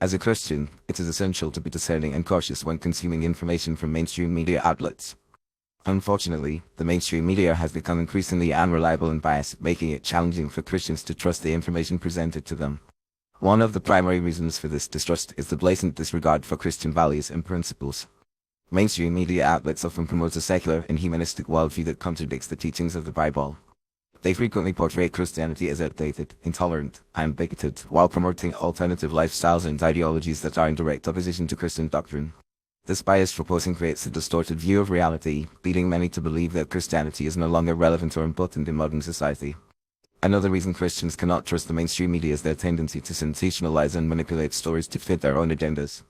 As a Christian, it is essential to be discerning and cautious when consuming information from mainstream media outlets. Unfortunately, the mainstream media has become increasingly unreliable and biased, making it challenging for Christians to trust the information presented to them. One of the primary reasons for this distrust is the blatant disregard for Christian values and principles. Mainstream media outlets often promote a secular and humanistic worldview that contradicts the teachings of the Bible. They frequently portray Christianity as outdated, intolerant, and bigoted, while promoting alternative lifestyles and ideologies that are in direct opposition to Christian doctrine. This biased reporting creates a distorted view of reality, leading many to believe that Christianity is no longer relevant or important in modern society. Another reason Christians cannot trust the mainstream media is their tendency to sensationalize and manipulate stories to fit their own agendas.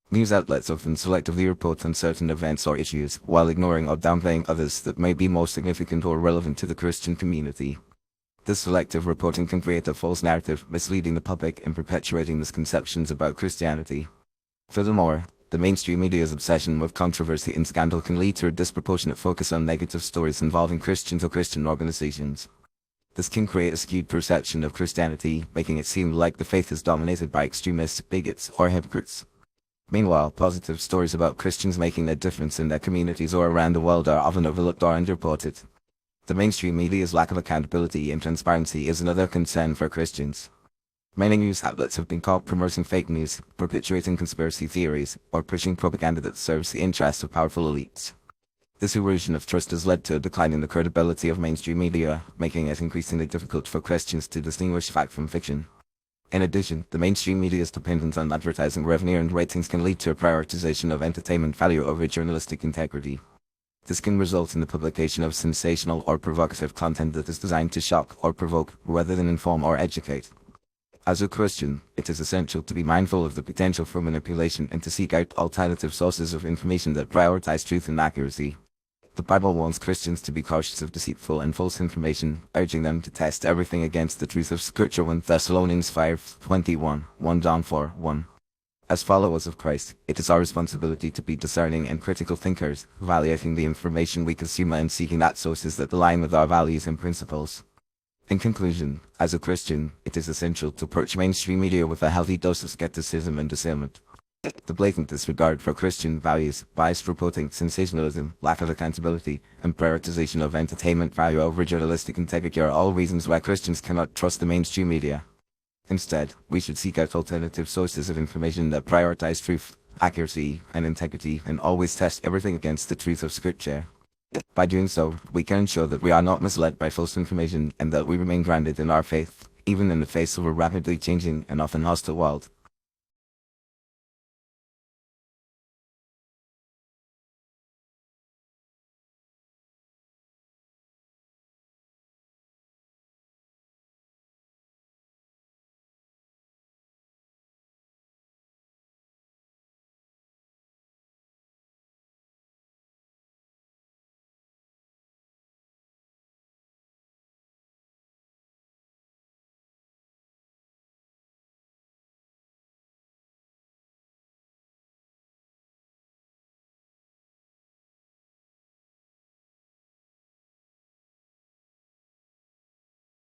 News outlets often selectively report on certain events or issues, while ignoring or downplaying others that may be more significant or relevant to the Christian community. This selective reporting can create a false narrative, misleading the public and perpetuating misconceptions about Christianity. Furthermore, the mainstream media's obsession with controversy and scandal can lead to a disproportionate focus on negative stories involving Christians or Christian organizations. This can create a skewed perception of Christianity, making it seem like the faith is dominated by extremists, bigots, or hypocrites. Meanwhile, positive stories about Christians making a difference in their communities or around the world are often overlooked or underreported. The mainstream media's lack of accountability and transparency is another concern for Christians. Many news outlets have been caught promoting fake news, perpetuating conspiracy theories, or pushing propaganda that serves the interests of powerful elites. This erosion of trust has led to a decline in the credibility of mainstream media, making it increasingly difficult for Christians to distinguish fact from fiction. In addition, the mainstream media's dependence on advertising revenue and ratings can lead to a prioritization of entertainment value over journalistic integrity. This can result in the publication of sensational or provocative content that is designed to shock or provoke, rather than inform or educate. As a Christian, it is essential to be mindful of the potential for manipulation and to seek out alternative sources of information that prioritize truth and accuracy. The Bible warns Christians to be cautious of deceitful and false information, urging them to test everything against the truth of Scripture. 1 Thessalonians 5:21, 1 John 4:1. As followers of Christ, it is our responsibility to be discerning and critical thinkers, evaluating the information we consume and seeking out sources that align with our values and principles. In conclusion, as a Christian, it is essential to approach mainstream media with a healthy dose of skepticism and discernment. The blatant disregard for Christian values, biased reporting, sensationalism, lack of accountability, and prioritization of entertainment value over journalistic integrity are all reasons why Christians cannot trust the mainstream media. Instead, we should seek out alternative sources of information that prioritize truth, accuracy, and integrity, and always test everything against the truth of Scripture. By doing so, we can ensure that we are not misled by false information and that we remain grounded in our faith, even in the face of a rapidly changing and often hostile world.